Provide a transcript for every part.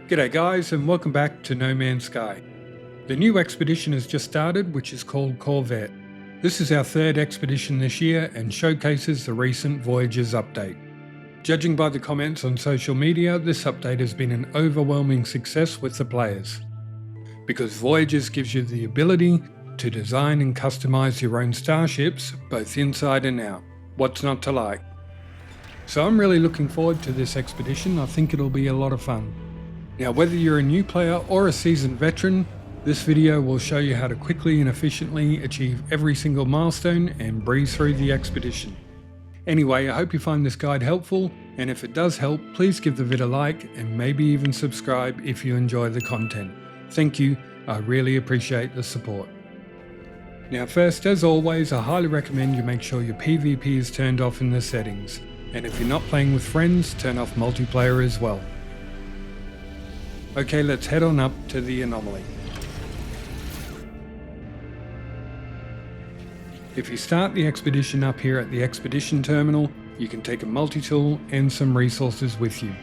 G'day guys, and welcome back to No Man's Sky. The new expedition has just started, which is called Corvette. This is our third expedition this year and showcases the recent Voyagers update. Judging by the comments on social media, this update has been an overwhelming success with the players. Because Voyagers gives you the ability to design and customize your own starships, both inside and out. What's not to like? So I'm really looking forward to this expedition. I think it'll be a lot of fun. Now, whether you're a new player or a seasoned veteran, this video will show you how to quickly and efficiently achieve every single milestone and breeze through the expedition. Anyway, I hope you find this guide helpful, and if it does help, please give the vid a like and maybe even subscribe if you enjoy the content. Thank you, I really appreciate the support. Now first, as always, I highly recommend you make sure your PvP is turned off in the settings, and if you're not playing with friends, turn off multiplayer as well. Okay, let's head on up to the Anomaly. If you start the expedition up here at the expedition terminal, you can take a multi-tool and some resources with you.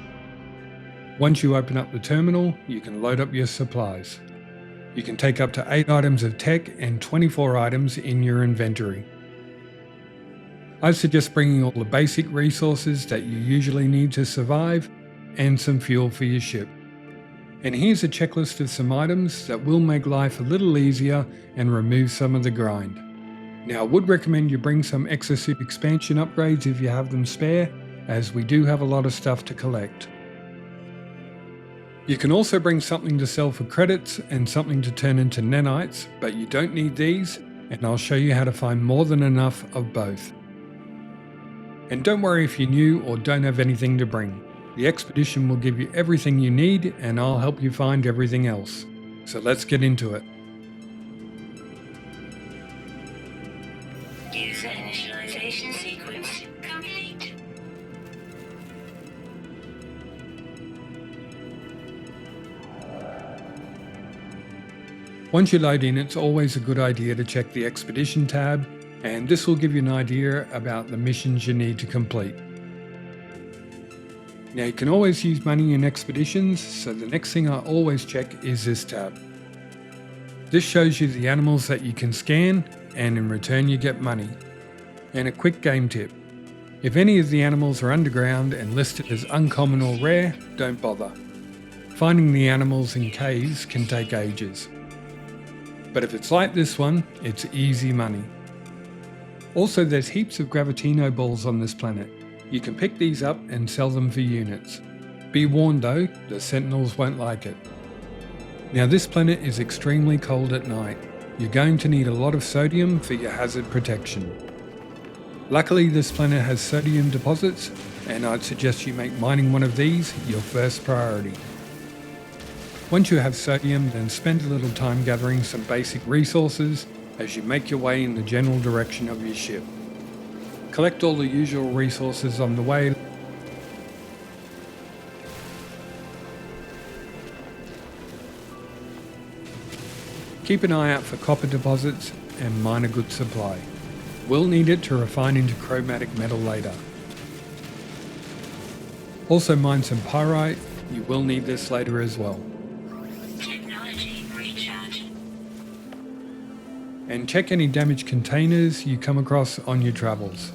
Once you open up the terminal, you can load up your supplies. You can take up to 8 items of tech and 24 items in your inventory. I suggest bringing all the basic resources that you usually need to survive and some fuel for your ship. And here's a checklist of some items that will make life a little easier and remove some of the grind. Now, I would recommend you bring some exosuit expansion upgrades if you have them spare, as we do have a lot of stuff to collect. You can also bring something to sell for credits and something to turn into nanites, but you don't need these, and I'll show you how to find more than enough of both. And don't worry if you're new or don't have anything to bring. The expedition will give you everything you need, and I'll help you find everything else. So let's get into it. User initialization sequence complete. Once you load in, it's always a good idea to check the Expedition tab, and this will give you an idea about the missions you need to complete. Now, you can always use money in expeditions, so the next thing I always check is this tab. This shows you the animals that you can scan, and in return you get money. And a quick game tip: if any of the animals are underground and listed as uncommon or rare, don't bother. Finding the animals in caves can take ages. But if it's like this one, it's easy money. Also, there's heaps of Gravitino balls on this planet. You can pick these up and sell them for units. Be warned though, the Sentinels won't like it. Now, this planet is extremely cold at night. You're going to need a lot of sodium for your hazard protection. Luckily, this planet has sodium deposits, and I'd suggest you make mining one of these your first priority. Once you have sodium, then spend a little time gathering some basic resources as you make your way in the general direction of your ship. Collect all the usual resources on the way. Keep an eye out for copper deposits and mine a good supply. We'll need it to refine into chromatic metal later. Also mine some pyrite, you will need this later as well. Technology recharge. And check any damaged containers you come across on your travels.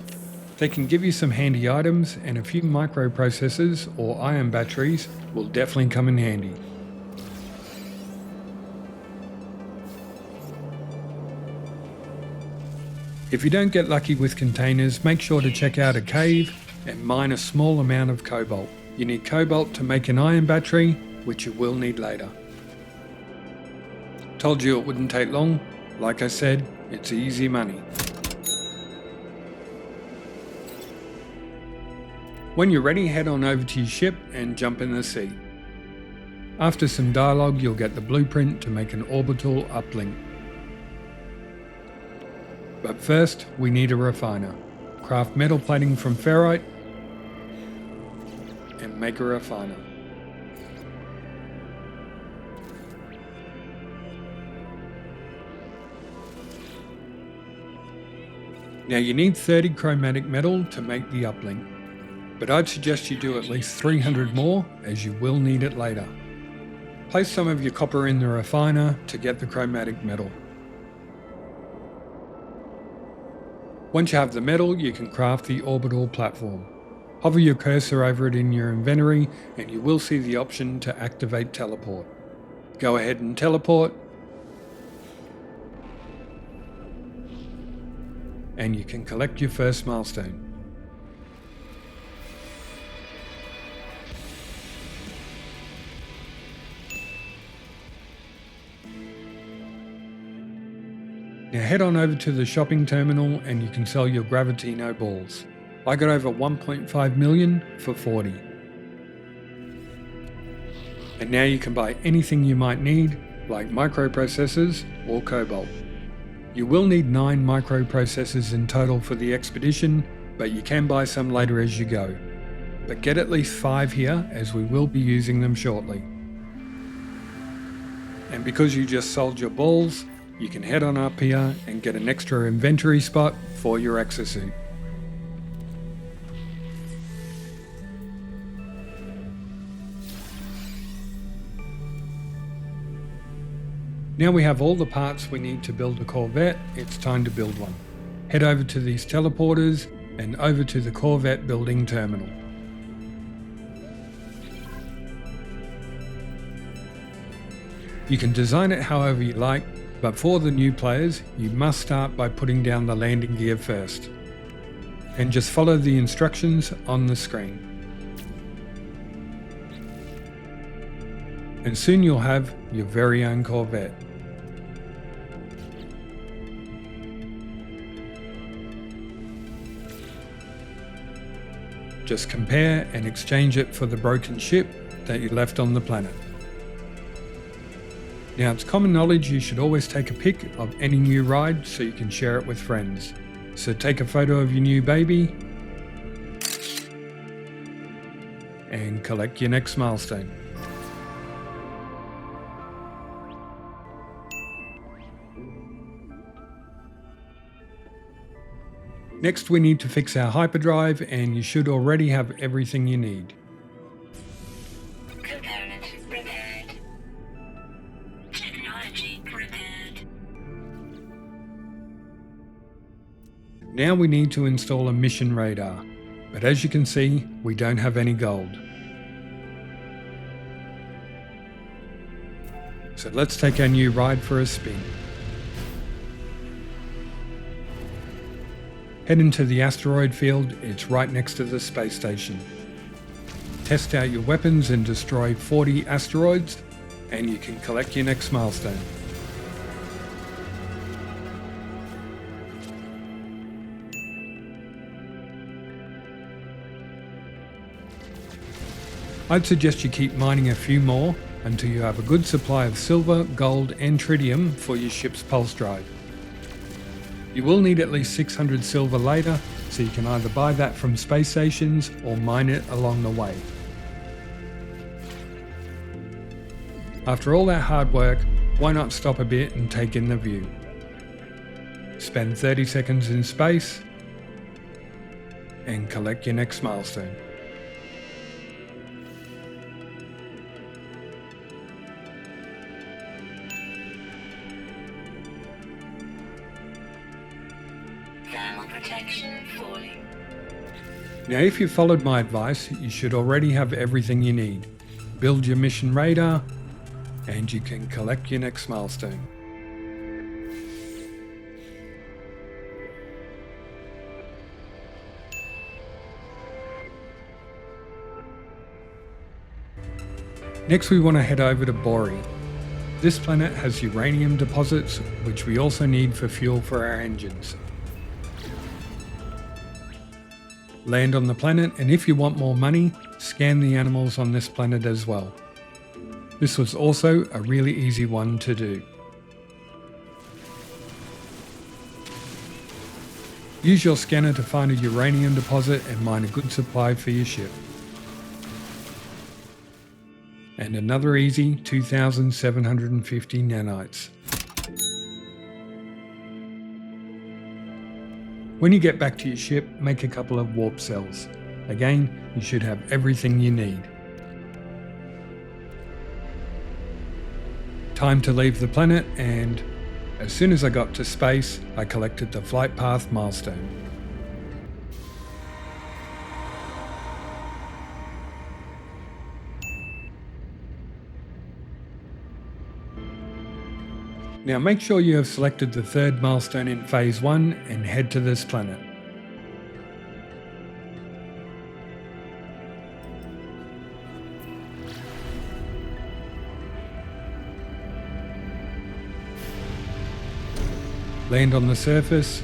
They can give you some handy items, and a few microprocessors or ion batteries will definitely come in handy. If you don't get lucky with containers, make sure to check out a cave and mine a small amount of cobalt. You need cobalt to make an ion battery, which you will need later. Told you it wouldn't take long. Like I said, it's easy money. When you're ready, head on over to your ship and jump in the sea. After some dialogue, you'll get the blueprint to make an orbital uplink. But first, we need a refiner. Craft metal plating from ferrite and make a refiner. Now, you need 30 chromatic metal to make the uplink, but I'd suggest you do at least 300 more, as you will need it later. Place some of your copper in the refiner to get the chromatic metal. Once you have the metal, you can craft the orbital platform. Hover your cursor over it in your inventory and you will see the option to activate teleport. Go ahead and teleport, and you can collect your first milestone. Now head on over to the shopping terminal and you can sell your Gravitino balls. I got over 1.5 million for 40. And now you can buy anything you might need, like microprocessors or cobalt. You will need 9 microprocessors in total for the expedition, but you can buy some later as you go. But get at least 5 here, as we will be using them shortly. And because you just sold your balls, you can head on up here and get an extra inventory spot for your exosuit. Now we have all the parts we need to build a Corvette, it's time to build one. Head over to these teleporters and over to the Corvette building terminal. You can design it however you like, but for the new players, you must start by putting down the landing gear first. And just follow the instructions on the screen. And soon you'll have your very own Corvette. Just compare and exchange it for the broken ship that you left on the planet. Now it's common knowledge you should always take a pic of any new ride so you can share it with friends. So take a photo of your new baby and collect your next milestone. Next we need to fix our hyperdrive, and you should already have everything you need. Component repaired. Technology repaired. Now we need to install a mission radar, but as you can see, we don't have any gold. So let's take our new ride for a spin. Head into the asteroid field, it's right next to the space station. Test out your weapons and destroy 40 asteroids, and you can collect your next milestone. I'd suggest you keep mining a few more until you have a good supply of silver, gold and tritium for your ship's pulse drive. You will need at least 600 silver later, so you can either buy that from space stations or mine it along the way. After all that hard work, why not stop a bit and take in the view? Spend 30 seconds in space and collect your next milestone. Thermal protection falling. Now if you followed my advice, you should already have everything you need. Build your mission radar and you can collect your next milestone. Next we want to head over to Bori. This planet has uranium deposits, which we also need for fuel for our engines. Land on the planet, and if you want more money, scan the animals on this planet as well. This was also a really easy one to do. Use your scanner to find a uranium deposit and mine a good supply for your ship. And another easy 2,750 nanites. When you get back to your ship, make a couple of warp cells. Again, you should have everything you need. Time to leave the planet, and as soon as I got to space, I collected the Flightpath milestone. Now make sure you have selected the third milestone in Phase 1 and head to this planet. Land on the surface,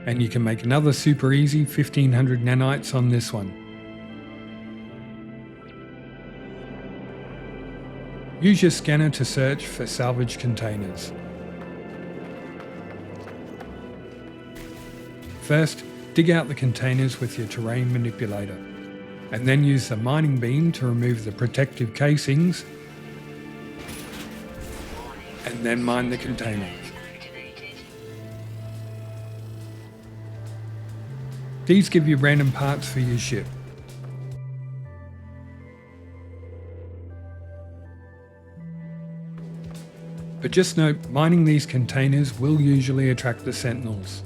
and you can make another super easy 1500 nanites on this one. Use your scanner to search for salvage containers. First, dig out the containers with your terrain manipulator, and then use the mining beam to remove the protective casings, and then mine the containers. These give you random parts for your ship. But just note, mining these containers will usually attract the sentinels.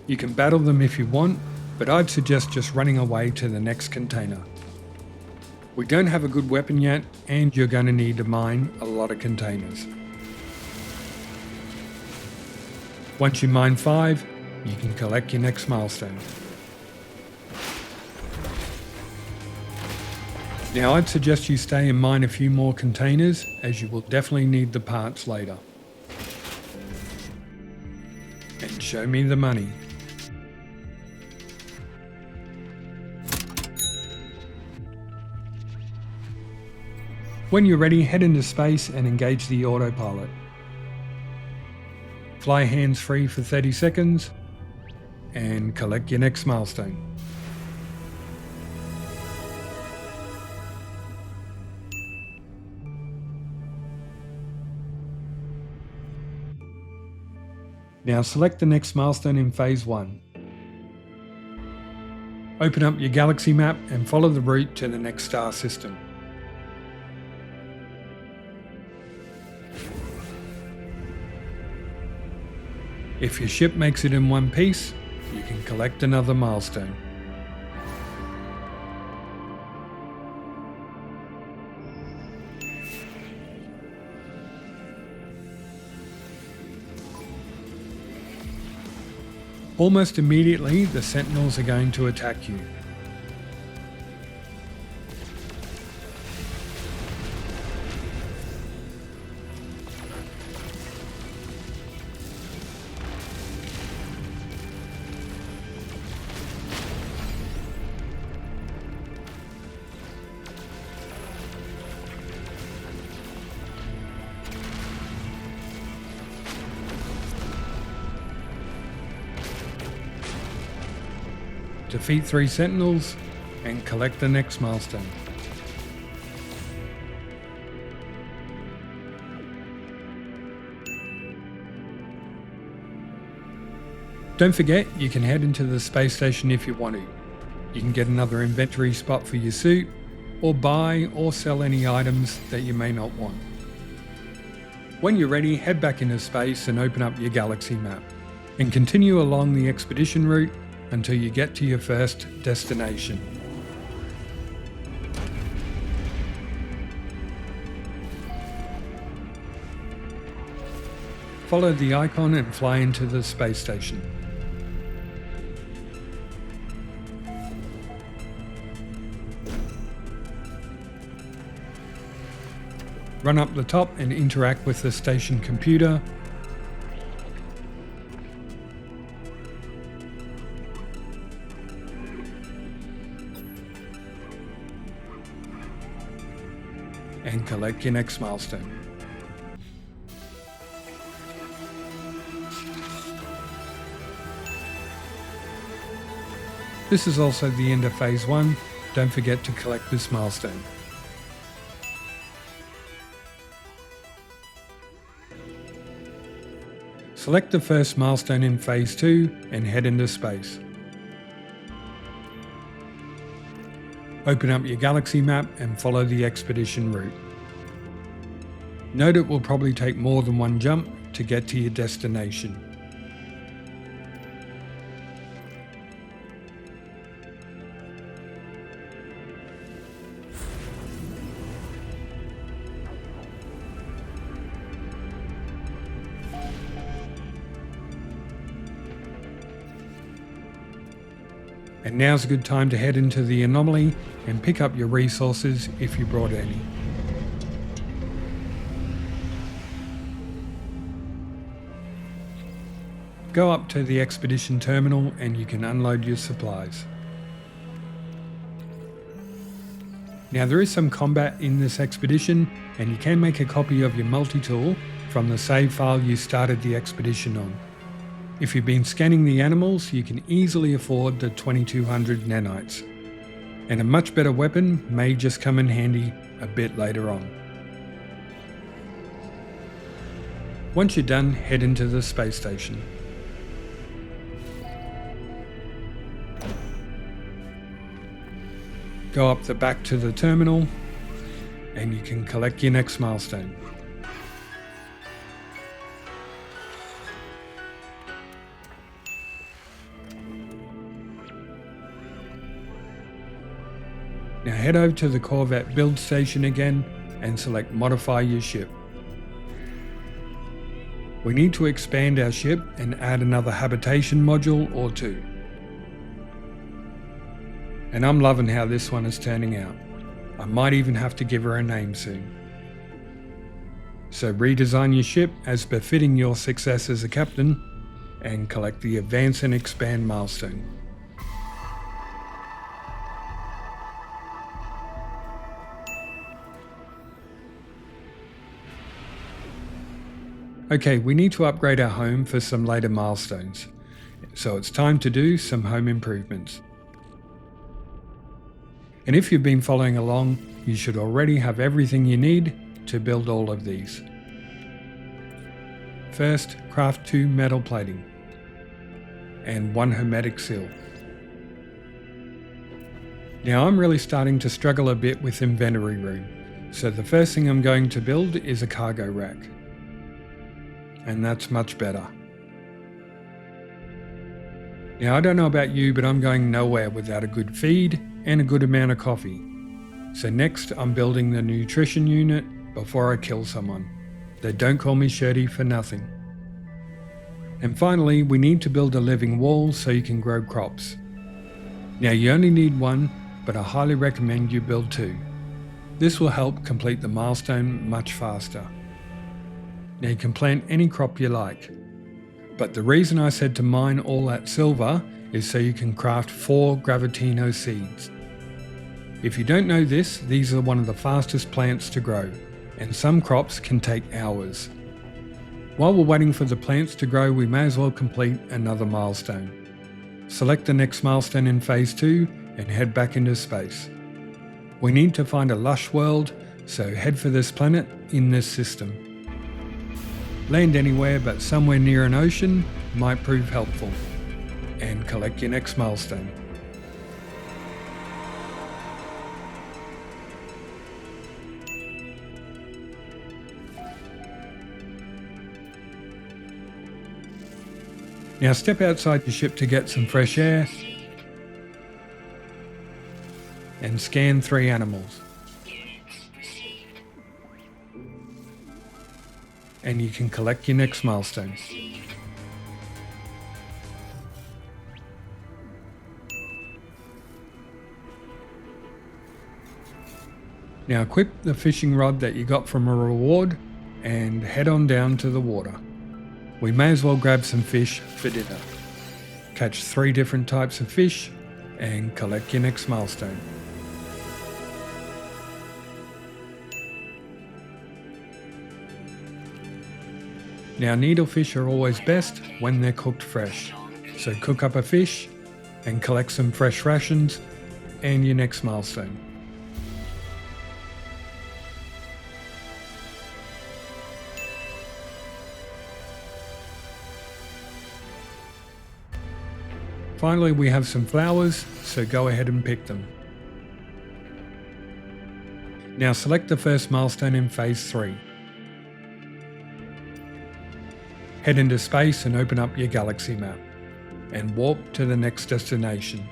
You can battle them if you want, but I'd suggest just running away to the next container. We don't have a good weapon yet, and you're going to need to mine a lot of containers. Once you mine 5, you can collect your next milestone. Now I'd suggest you stay and mine a few more containers, as you will definitely need the parts later. And show me the money. When you're ready, head into space and engage the autopilot. Fly hands-free for 30 seconds and collect your next milestone. Now select the next milestone in Phase 1. Open up your galaxy map and follow the route to the next star system. If your ship makes it in one piece, you can collect another milestone. Almost immediately, the sentinels are going to attack you. Defeat 3 sentinels and collect the next milestone. Don't forget, you can head into the space station if you want to. You can get another inventory spot for your suit, or buy or sell any items that you may not want. When you're ready, head back into space and open up your galaxy map, and continue along the expedition route until you get to your first destination. Follow the icon and fly into the space station. Run up the top and interact with the station computer. And collect your next milestone. This is also the end of Phase 1. Don't forget to collect this milestone. Select the first milestone in Phase 2 and head into space. Open up your galaxy map and follow the expedition route. Note it will probably take more than one jump to get to your destination. And now's a good time to head into the Anomaly and pick up your resources if you brought any. Go up to the expedition terminal and you can unload your supplies. Now there is some combat in this expedition and you can make a copy of your multi-tool from the save file you started the expedition on. If you've been scanning the animals, you can easily afford the 2200 nanites, and a much better weapon may just come in handy a bit later on. Once you're done, head into the space station. Go up the back to the terminal, and you can collect your next milestone. Now head over to the Corvette build station again and select modify your ship. We need to expand our ship and add another habitation module or two. And I'm loving how this one is turning out. I might even have to give her a name soon. So redesign your ship as befitting your success as a captain and collect the advance and expand milestone. Okay, we need to upgrade our home for some later milestones, so it's time to do some home improvements. And if you've been following along, you should already have everything you need to build all of these. First, craft 2 metal plating and 1 hermetic seal. Now I'm really starting to struggle a bit with inventory room, so the first thing I'm going to build is a cargo rack. And that's much better. Now I don't know about you, but I'm going nowhere without a good feed and a good amount of coffee. So next I'm building the nutrition unit before I kill someone. They don't call me Shirty for nothing. And finally, we need to build a living wall so you can grow crops. Now you only need 1, but I highly recommend you build 2. This will help complete the milestone much faster. Now you can plant any crop you like, but the reason I said to mine all that silver is so you can craft 4 Gravitino seeds. If you don't know this, these are one of the fastest plants to grow, and some crops can take hours. While we're waiting for the plants to grow, we may as well complete another milestone. Select the next milestone in phase 2 and head back into space. We need to find a lush world, so head for this planet in this system. Land anywhere but somewhere near an ocean might prove helpful, and collect your next milestone. Now step outside your ship to get some fresh air and scan 3 animals. And you can collect your next milestone. Now equip the fishing rod that you got from a reward and head on down to the water. We may as well grab some fish for dinner. Catch 3 different types of fish and collect your next milestone. Now needlefish are always best when they're cooked fresh, so cook up a fish and collect some fresh rations and your next milestone. Finally, we have some flowers, so go ahead and pick them. Now select the first milestone in Phase 3. Head into space and open up your galaxy map, and warp to the next destination.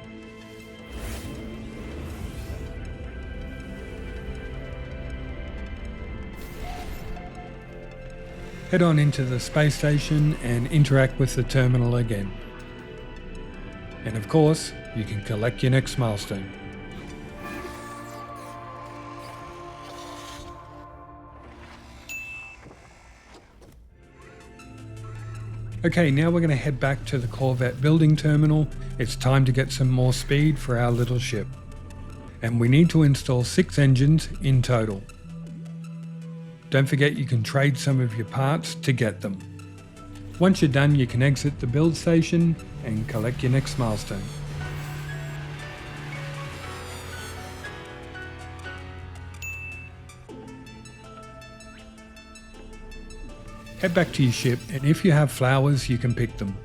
Head on into the space station and interact with the terminal again. And of course, you can collect your next milestone. Okay, now we're going to head back to the Corvette building terminal. It's time to get some more speed for our little ship. And we need to install 6 engines in total. Don't forget you can trade some of your parts to get them. Once you're done, you can exit the build station and collect your next milestone. Head back to your ship, and if you have flowers, you can pick them.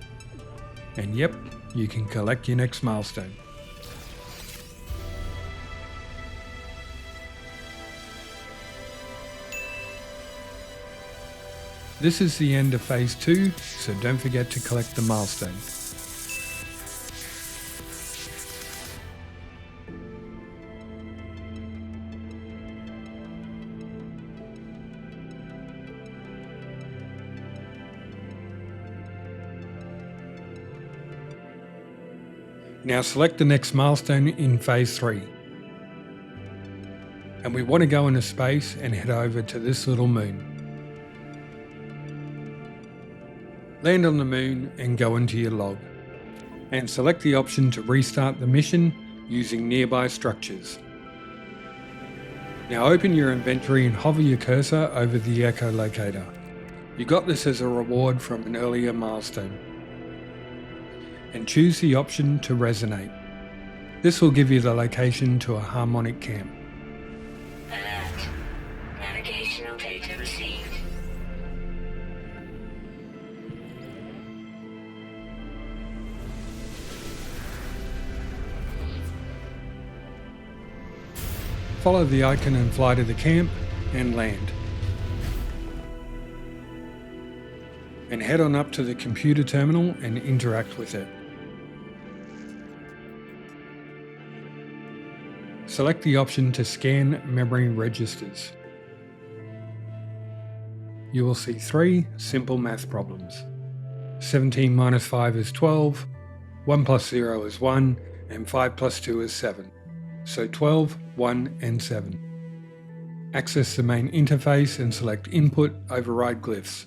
And yep, you can collect your next milestone. This is the end of Phase 2, so don't forget to collect the milestone. Now select the next milestone in Phase 3. And we want to go into space and head over to this little moon. Land on the moon and go into your log. And select the option to restart the mission using nearby structures. Now open your inventory and hover your cursor over the echolocator. You got this as a reward from an earlier milestone. And choose the option to resonate. This will give you the location to a harmonic camp. Alert. Navigational data received. Follow the icon and fly to the camp and land. And head on up to the computer terminal and interact with it. Select the option to scan memory registers. You will see 3 simple math problems. 17 minus 5 is 12, 1 plus 0 is 1, and 5 plus 2 is 7. So 12, 1, and 7. Access the main interface and select Input, Override Glyphs.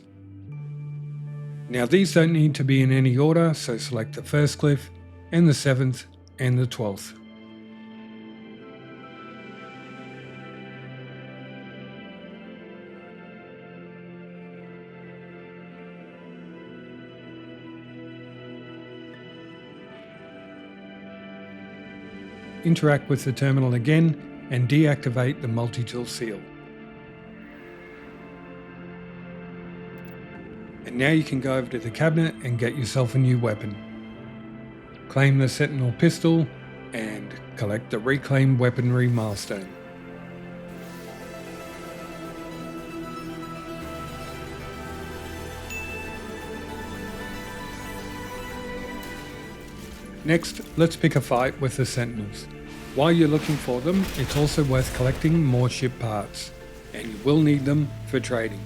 Now these don't need to be in any order, so select the first glyph, and the 7th, and the 12th. Interact with the terminal again and deactivate the multi-tool seal. And now you can go over to the cabinet and get yourself a new weapon. Claim the Sentinel pistol and collect the Reclaim Weaponry milestone. Next, let's pick a fight with the Sentinels. While you're looking for them, it's also worth collecting more ship parts, and you will need them for trading.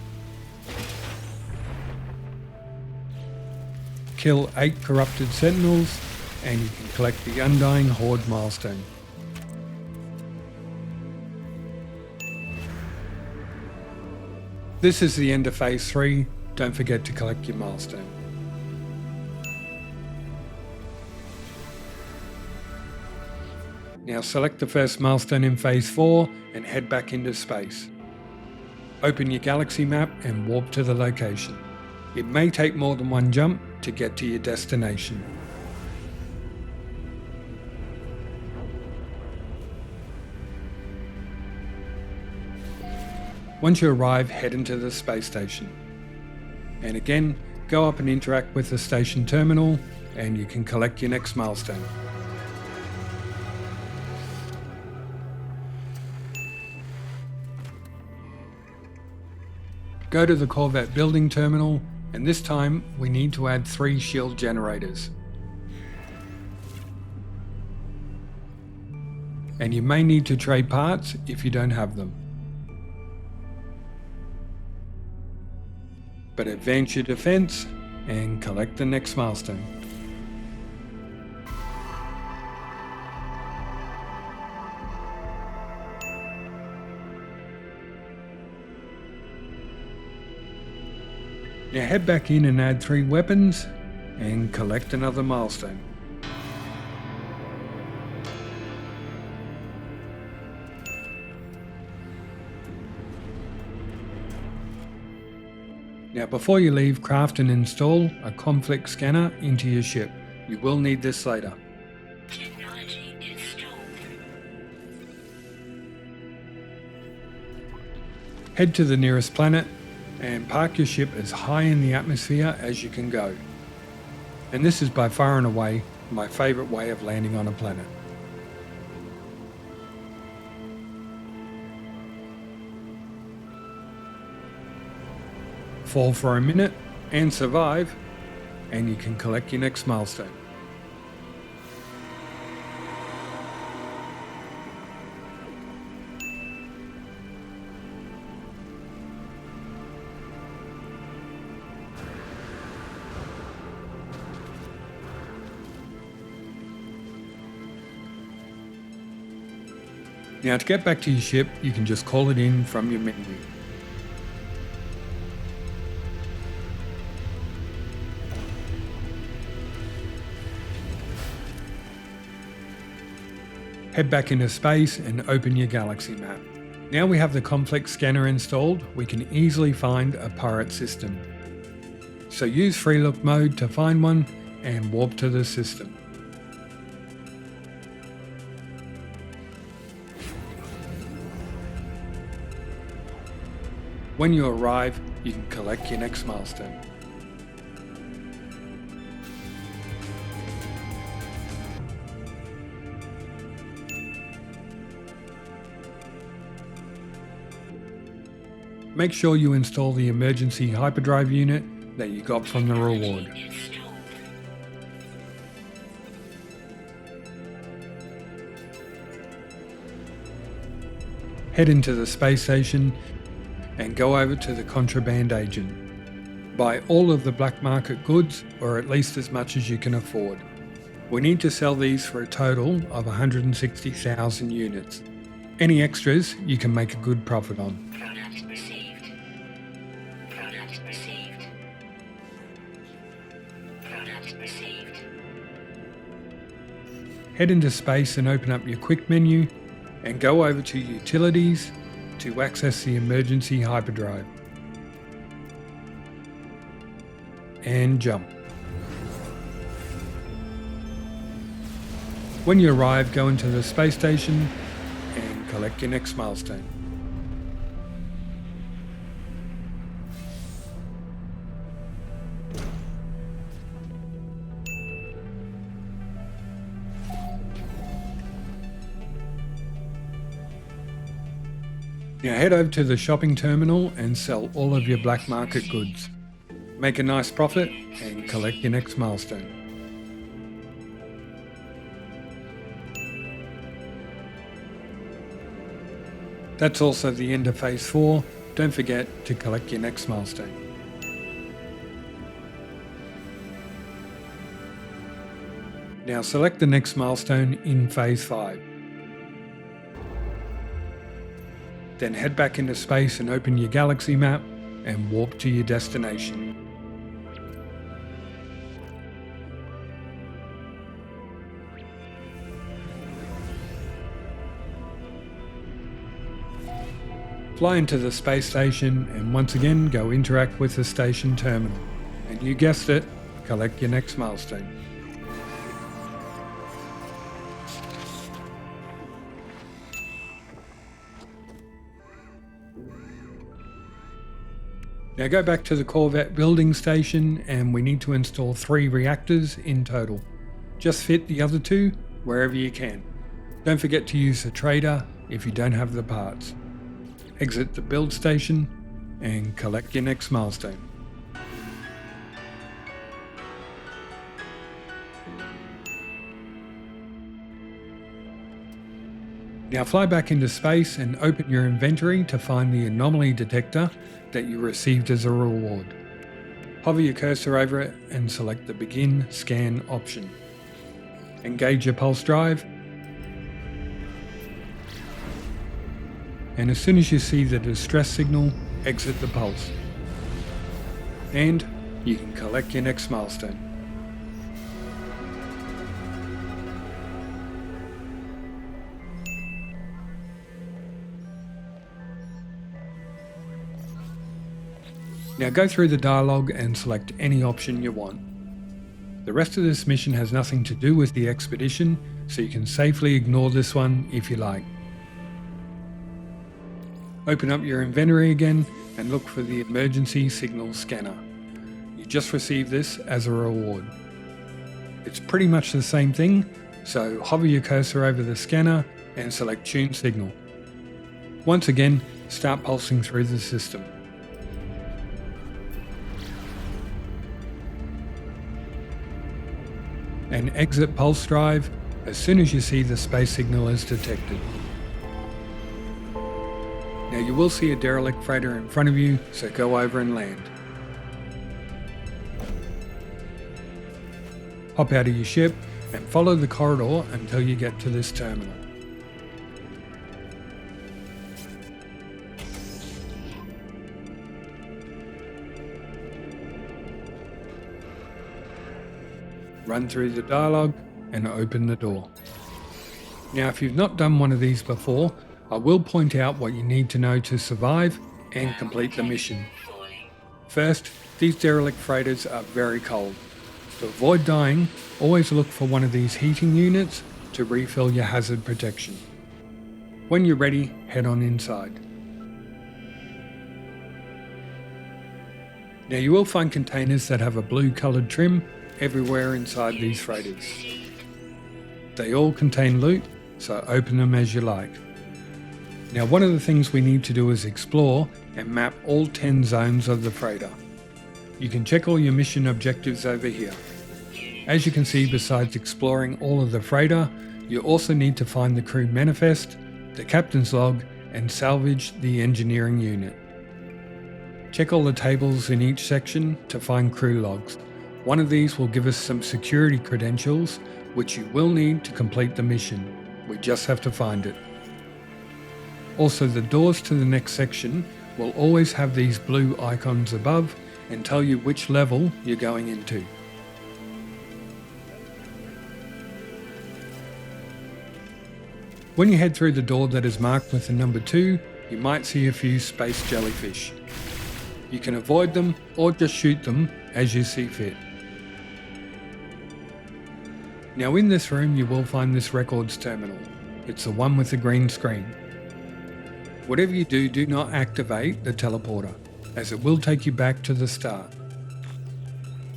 Kill 8 corrupted Sentinels, and you can collect the Undying Horde milestone. This is the end of Phase 3, don't forget to collect your milestone. Now select the first milestone in Phase 4 and head back into space. Open your galaxy map and warp to the location. It may take more than one jump to get to your destination. Once you arrive, head into the space station. And again, go up and interact with the station terminal and you can collect your next milestone. Go to the Corvette building terminal, and this time we need to add 3 shield generators. And you may need to trade parts if you don't have them. But advance your defense and collect the next milestone. Now head back in and add 3 weapons and collect another milestone. Now before you leave, craft and install a conflict scanner into your ship. You will need this later. Technology installed. Head to the nearest planet and park your ship as high in the atmosphere as you can go. And this is by far and away my favourite way of landing on a planet. Fall for a minute and survive, and you can collect your next milestone. Now to get back to your ship, you can just call it in from your menu. Head back into space and open your galaxy map. Now we have the conflict scanner installed, we can easily find a pirate system. So use free look mode to find one and warp to the system. When you arrive, you can collect your next milestone. Make sure you install the emergency hyperdrive unit that you got from the reward. Head into the space station and go over to the contraband agent. Buy all of the black market goods, or at least as much as you can afford. We need to sell these for a total of 160,000 units. Any extras you can make a good profit on. Product received. Product received. Product received. Head into space and open up your quick menu and go over to utilities to access the emergency hyperdrive. And jump. When you arrive, go into the space station and collect your next milestone. Now head over to the shopping terminal and sell all of your black market goods. Make a nice profit and collect your next milestone. That's also the end of Phase 4. Don't forget to collect your next milestone. Now select the next milestone in Phase 5. Then head back into space and open your galaxy map and warp to your destination. Fly into the space station and once again go interact with the station terminal. And you guessed it, collect your next milestone. Now go back to the Corvette building station and we need to install 3 reactors in total. Just fit the other 2 wherever you can. Don't forget to use the trader if you don't have the parts. Exit the build station and collect your next milestone. Now fly back into space and open your inventory to find the anomaly detector that you received as a reward. Hover your cursor over it and select the Begin Scan option. Engage your pulse drive, and as soon as you see the distress signal, exit the pulse. And you can collect your next milestone. Now go through the dialogue and select any option you want. The rest of this mission has nothing to do with the expedition, so you can safely ignore this one if you like. Open up your inventory again and look for the emergency signal scanner. You just received this as a reward. It's pretty much the same thing, so hover your cursor over the scanner and select Tune Signal. Once again, start pulsing through the system. And exit pulse drive as soon as you see the space signal is detected. Now you will see a derelict freighter in front of you, so go over and land. Hop out of your ship and follow the corridor until you get to this terminal. Run through the dialogue and open the door. Now if you've not done one of these before, I will point out what you need to know to survive and complete the mission. First, these derelict freighters are very cold. To avoid dying, always look for one of these heating units to refill your hazard protection. When you're ready, head on inside. Now you will find containers that have a blue coloured trim everywhere inside these freighters. They all contain loot, so open them as you like. Now one of the things we need to do is explore and map all 10 zones of the freighter. You can check all your mission objectives over here. As you can see, besides exploring all of the freighter, you also need to find the crew manifest, the captain's log, and salvage the engineering unit. Check all the tables in each section to find crew logs. One of these will give us some security credentials, which you will need to complete the mission. We just have to find it. Also, the doors to the next section will always have these blue icons above and tell you which level you're going into. When you head through the door that is marked with the number 2, you might see a few space jellyfish. You can avoid them or just shoot them as you see fit. Now in this room you will find this records terminal. It's the one with the green screen. Whatever you do, do not activate the teleporter, as it will take you back to the start.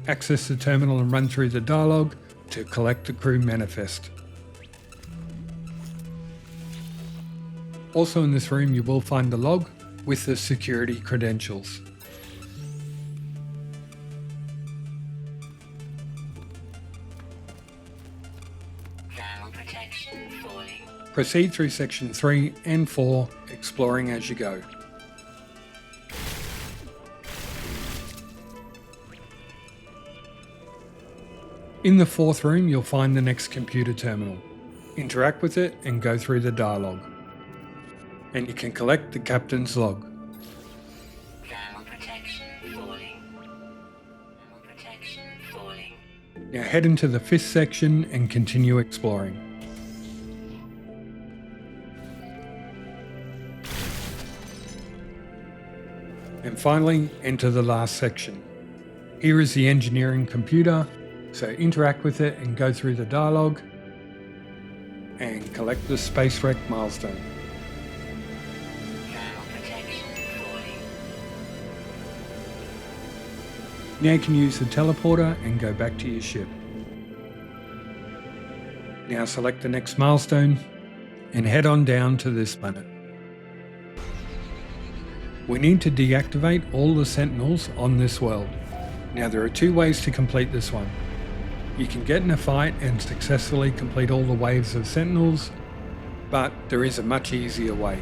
Access the terminal and run through the dialogue to collect the crew manifest. Also in this room you will find the log with the security credentials. Proceed through section 3 and 4, exploring as you go. In the 4th room you'll find the next computer terminal. Interact with it and go through the dialogue. And you can collect the captain's log. Now head into the 5th section and continue exploring. And finally, enter the last section. Here is the engineering computer, so interact with it and go through the dialogue and collect the Spacewreck milestone. Now you can use the teleporter and go back to your ship. Now select the next milestone and head on down to this planet. We need to deactivate all the sentinels on this world. Now there are two ways to complete this one. You can get in a fight and successfully complete all the waves of sentinels, but there is a much easier way.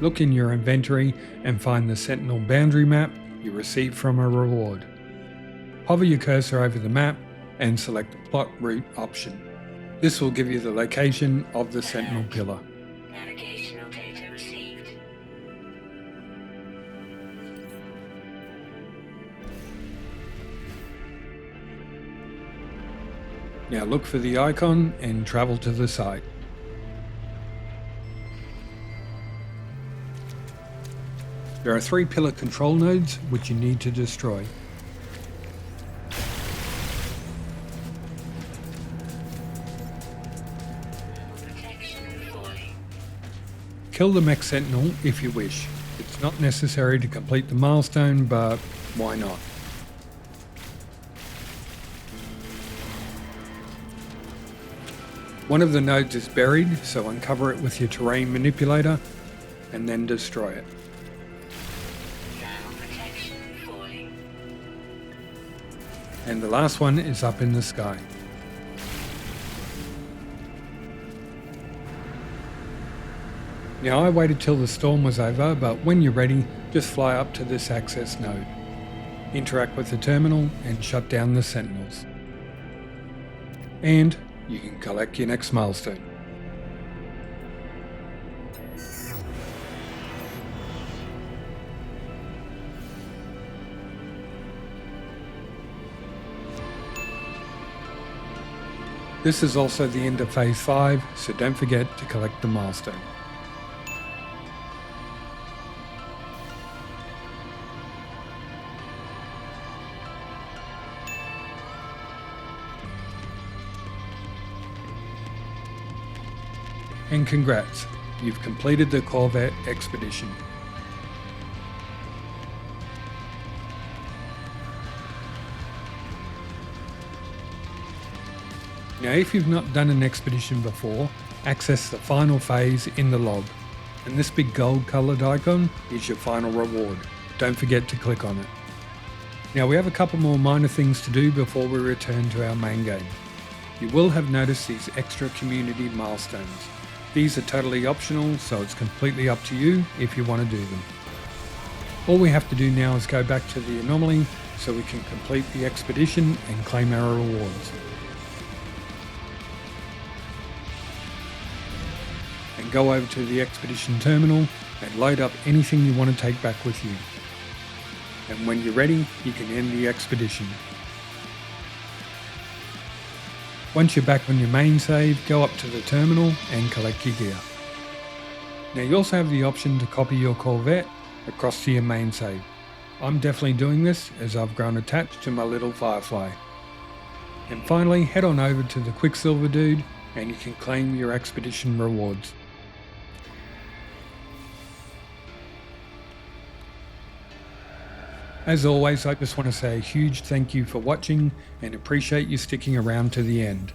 Look in your inventory and find the sentinel boundary map you received from a reward. Hover your cursor over the map and select the plot route option. This will give you the location of the sentinel pillar. Navigational data received. Now look for the icon and travel to the site. There are 3 pillar control nodes which you need to destroy. Protection falling. Kill the mech sentinel if you wish. It's not necessary to complete the milestone, but why not? One of the nodes is buried, so uncover it with your terrain manipulator and then destroy it. Protection falling. And the last one is up in the sky. Now I waited till the storm was over, but when you're ready, just fly up to this access node. Interact with the terminal and shut down the sentinels. And you can collect your next milestone. This is also the end of Phase 5, so don't forget to collect the milestone. And congrats, you've completed the Corvette Expedition. Now if you've not done an expedition before, access the final phase in the log, and this big gold coloured icon is your final reward. Don't forget to click on it. Now we have a couple more minor things to do before we return to our main game. You will have noticed these extra community milestones. These are totally optional, so it's completely up to you if you want to do them. All we have to do now is go back to the Anomaly so we can complete the expedition and claim our rewards. And go over to the expedition terminal and load up anything you want to take back with you. And when you're ready, you can end the expedition. Once you're back on your main save, go up to the terminal and collect your gear. Now you also have the option to copy your Corvette across to your main save. I'm definitely doing this as I've grown attached to my little Firefly. And finally, head on over to the Quicksilver dude and you can claim your expedition rewards. As always, I just want to say a huge thank you for watching and appreciate you sticking around to the end.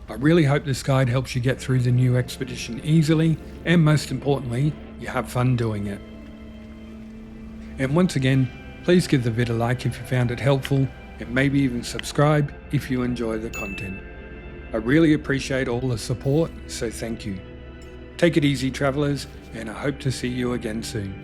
I really hope this guide helps you get through the new expedition easily, and most importantly, you have fun doing it. And once again, please give the vid a like if you found it helpful, and maybe even subscribe if you enjoy the content. I really appreciate all the support, so thank you. Take it easy, travellers, and I hope to see you again soon.